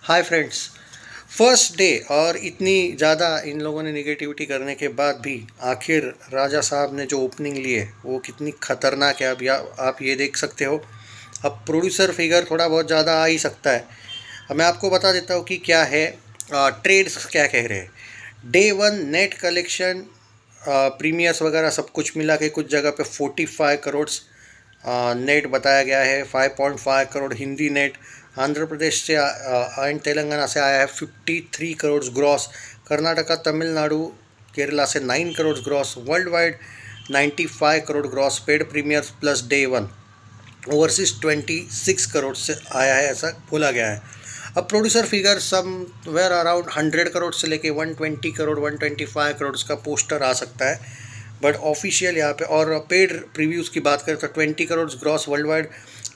Hi friends. First day और इतनी ज़्यादा इन लोगों ने निगेटिविटी करने के बाद भी आखिर राजा साहब ने जो ओपनिंग ली है वो कितनी खतरनाक है। अब आप ये देख सकते हो। अब प्रोड्यूसर फिगर थोड़ा बहुत ज़्यादा आ ही सकता है। अब मैं आपको बता देता हूँ कि क्या है, ट्रेड्स क्या कह रहे हैं। Day one net collection, premiers वगैरह सब कुछ मिला के कुछ जगह पे 45 करोड़ नेट बताया गया है। 5.5 करोड़ हिंदी नेट। आंध्र प्रदेश से एंड तेलंगाना से आया है 53 करोड़ ग्रॉस। कर्नाटका, तमिलनाडु, केरला से 9 crore gross. World wide 95 crore gross paid premiers plus day one. Overseas 26 crore से आया है, ऐसा बोला गया है। अब producer figure somewhere around 100 crore से लेके 120 करोड़ 125 करोड़ का पोस्टर आ सकता है। बट ऑफिशियल यहाँ पे और पेड प्रीव्यूज़ की बात करें तो 20 crore gross world wide,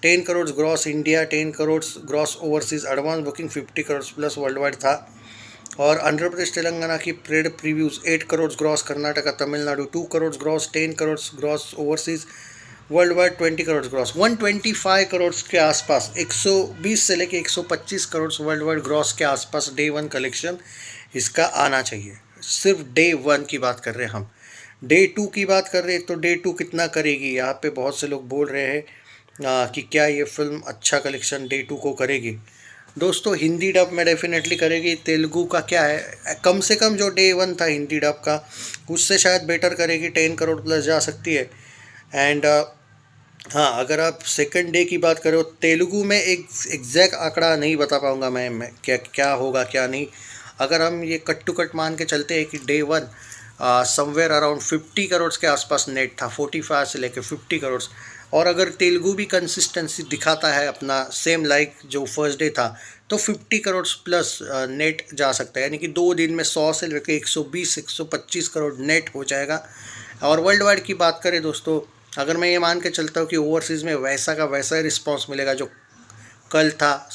10 crore gross India, 10 crore gross overseas, advance booking 50 crore plus world wide था। और आंध्र प्रदेश तेलंगाना की paid previews 8 crore gross, Karnataka Tamil Nadu 2 crore gross, 10 crore gross overseas, world wide 20 crore gross. 125 crore के आसपास, 120 से लेके 125 करोड़ वर्ल्ड वाइड ग्रॉस के आसपास डे वन कलेक्शन इसका आना चाहिए। सिर्फ डे वन की बात कर रहे हैं हम। डे टू की बात कर रहे हैं तो डे टू कितना करेगी, यहाँ पे बहुत से लोग बोल रहे हैं कि क्या ये फिल्म अच्छा कलेक्शन डे टू को करेगी। दोस्तों, हिंदी डब में डेफिनेटली करेगी। तेलुगु का क्या है, कम से कम जो डे वन था हिंदी डब का उससे शायद बेटर करेगी, 10 करोड़ प्लस जा सकती है। एंड हाँ, अगर आप सेकंड डे की बात करो तेलुगु में एक एग्जैक्ट आंकड़ा नहीं बता पाऊँगा मैं क्या क्या होगा क्या नहीं। अगर हम ये कट टू कट मान के चलते हैं कि day one somewhere around 50 crore के आसपास नेट था, 45 से लेके 50 करोड़। और अगर तेलुगु भी कंसिस्टेंसी दिखाता है अपना सेम लाइक जो फर्स्ट डे था तो 50 करोड़ प्लस नेट जा सकता है। यानी कि 2 दिन में 100 से लेकर 120-125 करोड़ नेट हो जाएगा। और वर्ल्ड वाइड की बात करें दोस्तों, अगर मैं ये मान के चलता हूँ कि ओवरसीज़ में वैसा का वैसा ही रिस्पॉन्स मिलेगा जो कल था,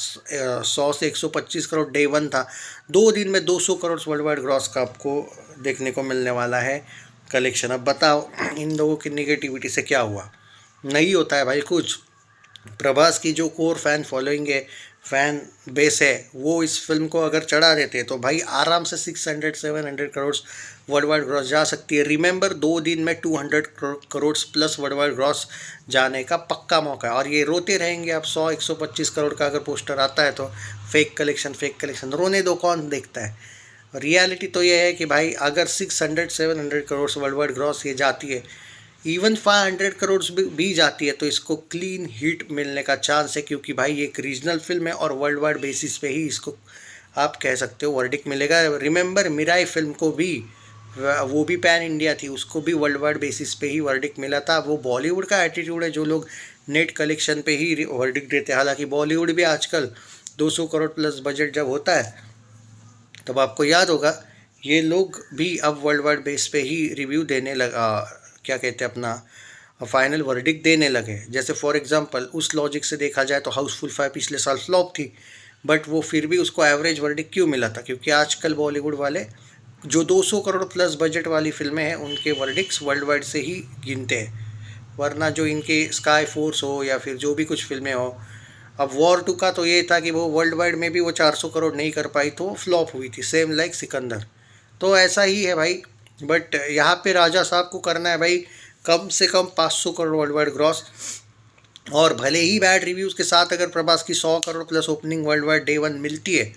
100 से 125 करोड़ डे वन था, 2 दिन में 200 करोड़ वर्ल्ड वाइड ग्रॉस का आपको देखने को मिलने वाला है कलेक्शन। अब बताओ इन लोगों की निगेटिविटी से क्या हुआ। नहीं होता है भाई कुछ। प्रभास की जो कोर फैन फॉलोइंग है, फैन बेस है, वो इस फिल्म को अगर चढ़ा देते तो भाई आराम से 600-700 करोड़ वर्ल्ड वाइड ग्रॉस जा सकती है। रिमेंबर 2 दिन में 200 crore plus world wide gross जाने का पक्का मौका है। और ये रोते रहेंगे अब 100-125 करोड़ का अगर पोस्टर आता है तो फेक कलेक्शन, रोने दो, कौन देखता है। रियलिटी तो ये है कि भाई अगर 600-700 करोड़ वर्ल्ड वाइड ग्रॉस ये जाती है, इवन 500 करोड़ भी जाती है, तो इसको क्लीन हिट मिलने का चांस है। क्योंकि भाई ये एक रीजनल फिल्म है और वर्ल्ड वाइड बेसिस पे ही इसको आप कह सकते हो वर्डिक्ट मिलेगा। रिमेंबर मिराई फिल्म को भी, वो भी पैन इंडिया थी, उसको भी वर्ल्ड वाइड बेसिस पे ही वर्डिक्ट मिला था। वो बॉलीवुड का एटीट्यूड है जो लोग नेट कलेक्शन पे ही वर्डिक्ट देते हैं। हालांकि बॉलीवुड भी आजकल 200 करोड़ प्लस बजट जब होता है तब आपको याद होगा ये लोग भी अब वर्ल्ड वाइड बेस पे ही रिव्यू देने लगा, क्या कहते हैं, अपना फाइनल वर्डिक्ट देने लगे। जैसे फॉर एग्जांपल उस लॉजिक से देखा जाए तो हाउसफुल 5 पिछले साल फ्लॉप थी, बट वो फिर भी उसको एवरेज वर्डिक्ट क्यों मिला था, क्योंकि आजकल बॉलीवुड वाले जो 200 करोड़ प्लस बजट वाली फिल्में हैं उनके वर्डिक्ट्स वर्ल्ड वाइड से ही गिनते हैं। वरना जो इनके स्काई फोर्स हो या फिर जो भी कुछ फिल्में हो, अब वॉर 2 का तो ये था कि वो वर्ल्ड वाइड में भी वो 400 करोड़ नहीं कर पाई तो फ्लॉप हुई थी, सेम लाइक सिकंदर। तो ऐसा ही है भाई। बट यहाँ पे राजा साहब को करना है भाई कम से कम 500 करोड़ वर्ल्ड वाइड ग्रॉस। और भले ही बैड रिव्यूज़ के साथ अगर प्रभास की 100 crore plus opening world wide day one मिलती है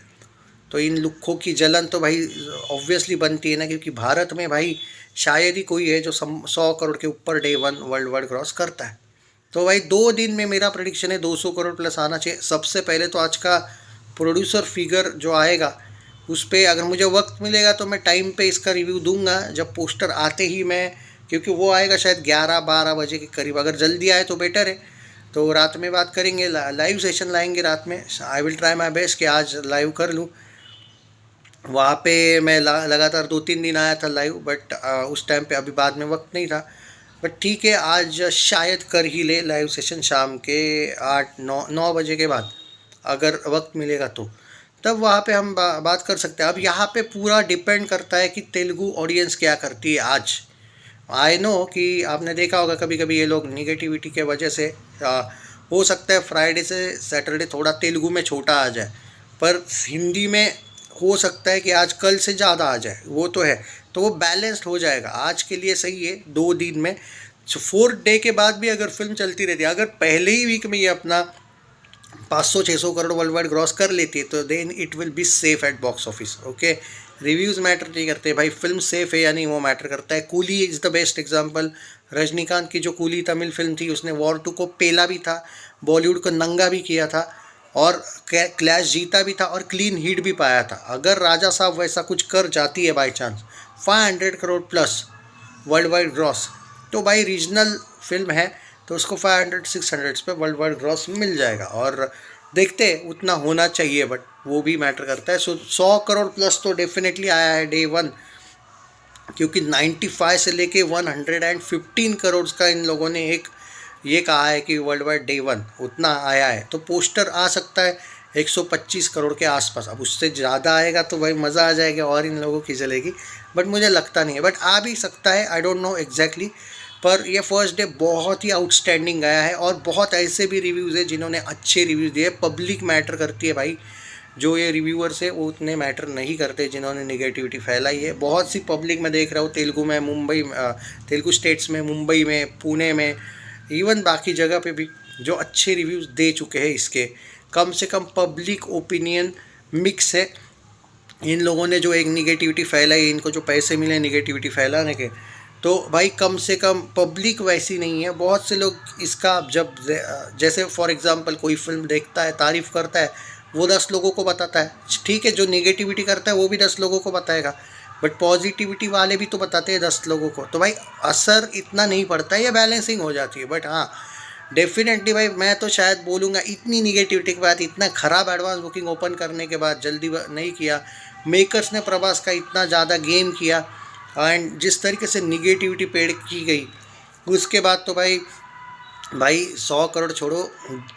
तो इन लुक्खों की जलन तो भाई ऑब्वियसली बनती है ना। क्योंकि भारत में भाई शायद ही कोई है जो 100 करोड़ के ऊपर day one world wide cross करता है। तो भाई 2 दिन में मेरा प्रेडिक्शन है 200 करोड़ प्लस आना चाहिए। सबसे पहले तो आज का प्रोड्यूसर फिगर जो आएगा उस पर अगर मुझे वक्त मिलेगा तो मैं टाइम पे इसका रिव्यू दूंगा, जब पोस्टर आते ही मैं, क्योंकि वो आएगा शायद 11-12 बजे के करीब। अगर जल्दी आए तो बेटर है, तो रात में बात करेंगे, लाइव सेशन लाएंगे रात में। I will try my best कि आज लाइव कर लूँ। वहाँ पे मैं लगातार 2-3 दिन आया था लाइव, बट उस टाइम पे अभी बाद में वक्त नहीं था। बट ठीक है, आज शायद कर ही ले लाइव सेशन शाम के 8-9 बजे के बाद, अगर वक्त मिलेगा तो तब वहाँ पे हम बात कर सकते हैं। अब यहाँ पे पूरा डिपेंड करता है कि तेलुगु ऑडियंस क्या करती है आज। आई नो कि आपने देखा होगा कभी कभी ये लोग निगेटिविटी के वजह से हो सकता है फ्राइडे से सैटरडे थोड़ा तेलुगु में छोटा आ जाए, पर हिंदी में हो सकता है कि आज कल से ज़्यादा आ जाए, वो तो है, तो वो बैलेंस्ड हो जाएगा। आज के लिए सही है 2 दिन में। 4th डे के बाद भी अगर फिल्म चलती रहती है, अगर पहले ही वीक में ये अपना 500-600 करोड़ वर्ल्ड वाइड क्रॉस कर लेती है, तो then it will be safe at box office. Okay, reviews matter नहीं करते भाई, फिल्म सेफ है या नहीं वो मैटर करता है। Coolie is the best example. Rajinikanth की जो कूली तमिल फिल्म थी, उसने वॉर 2 को पेला भी था, बॉलीवुड को नंगा भी किया था, और क्लैश जीता भी था, और क्लीन हिट भी पाया था। अगर राजा साहब वैसा कुछ कर जाती है by chance, 500 crore plus world wide gross, तो भाई रीजनल फिल्म है, तो उसको 500-600 पे वर्ल्ड वाइड ग्रॉस मिल जाएगा। और देखते हैं, उतना होना चाहिए, बट वो भी मैटर करता है। सो 100 करोड़ प्लस तो डेफिनेटली आया है डे 1, क्योंकि 95 से लेके 115 करोड़ का इन लोगों ने एक ये कहा है कि वर्ल्ड वाइड डे 1 उतना आया है। तो पोस्टर आ सकता है 125 करोड़ के आसपास। अब उससे ज़्यादा आएगा तो भाई मज़ा आ जाएगा और इन लोगों की चलेगी, बट मुझे लगता नहीं है, बट आ भी सकता है, आई डोंट नो एग्जैक्टली। पर ये फर्स्ट डे बहुत ही आउटस्टैंडिंग गया है, और बहुत ऐसे भी रिव्यूज़ है जिन्होंने अच्छे रिव्यूज़ दिए। पब्लिक मैटर करती है भाई, जो ये रिव्यूअर्स है वो उतने मैटर नहीं करते जिन्होंने निगेटिविटी फैलाई है। बहुत सी पब्लिक में देख रहा हूँ, तेलुगु में, तेलुगु स्टेट्स में, मुंबई में, पुणे में, इवन बाकी जगह पे भी जो अच्छे रिव्यूज़ दे चुके हैं इसके। कम से कम पब्लिक ओपिनियन मिक्स है। इन लोगों ने जो एक निगेटिविटी फैलाई, इनको जो पैसे मिले निगेटिविटी फैलाने के, तो भाई कम से कम पब्लिक वैसी नहीं है। बहुत से लोग इसका जब जैसे फॉर एग्जांपल कोई फिल्म देखता है, तारीफ़ करता है, वो 10 लोगों को बताता है, ठीक है। जो नेगेटिविटी करता है वो भी 10 लोगों को बताएगा, बट पॉजिटिविटी वाले भी तो बताते हैं 10 लोगों को, तो भाई असर इतना नहीं पड़ता है, ये बैलेंसिंग हो जाती है। बट हाँ, डेफिनेटली भाई मैं तो शायद बोलूँगा, इतनी निगेटिविटी के बाद, इतना ख़राब एडवांस बुकिंग ओपन करने के बाद जल्दी नहीं किया। मेकर्स ने प्रभास का इतना ज़्यादा गेम किया, एंड जिस तरीके से निगेटिविटी पेड़ की गई, उसके बाद तो भाई 100 करोड़ छोड़ो,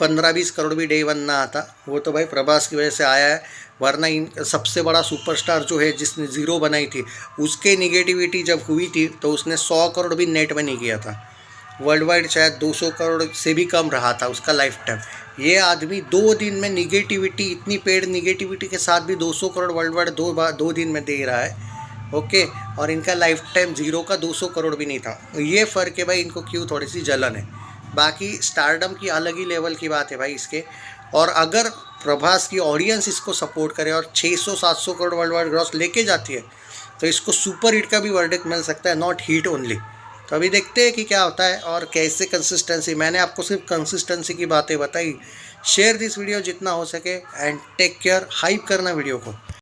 15-20 करोड़ भी डे 1 ना आता, वो तो भाई प्रभास की वजह से आया है। वरना इन सबसे बड़ा सुपरस्टार जो है जिसने ज़ीरो बनाई थी, उसके निगेटिविटी जब हुई थी तो उसने 100 करोड़ भी नेट में नहीं किया था। वर्ल्ड वाइड शायद 200 करोड़ से भी कम रहा था उसका लाइफ टाइम। ये आदमी 2 दिन में निगेटिविटी, इतनी पेड निगेटिविटी के साथ भी 200 करोड़ वर्ल्ड वाइड 2 दिन में दे रहा है। ओके, और इनका लाइफ टाइम ज़ीरो का 200 करोड़ भी नहीं था। ये फ़र्क है भाई, इनको क्यों थोड़ी सी जलन है। बाकी स्टारडम की अलग ही लेवल की बात है भाई इसके। और अगर प्रभास की ऑडियंस इसको सपोर्ट करे और 600-700 करोड़ वर्ल्ड वाइड ग्रॉस लेके जाती है, तो इसको सुपर हिट का भी वर्डिक्ट मिल सकता है, नॉट हिट ओनली। तो अभी देखते हैं कि क्या होता है और कैसे कंसिस्टेंसी। मैंने आपको सिर्फ कंसिस्टेंसी की बातें बताई। शेयर दिस वीडियो जितना हो सके, एंड टेक केयर। हाइप करना वीडियो को।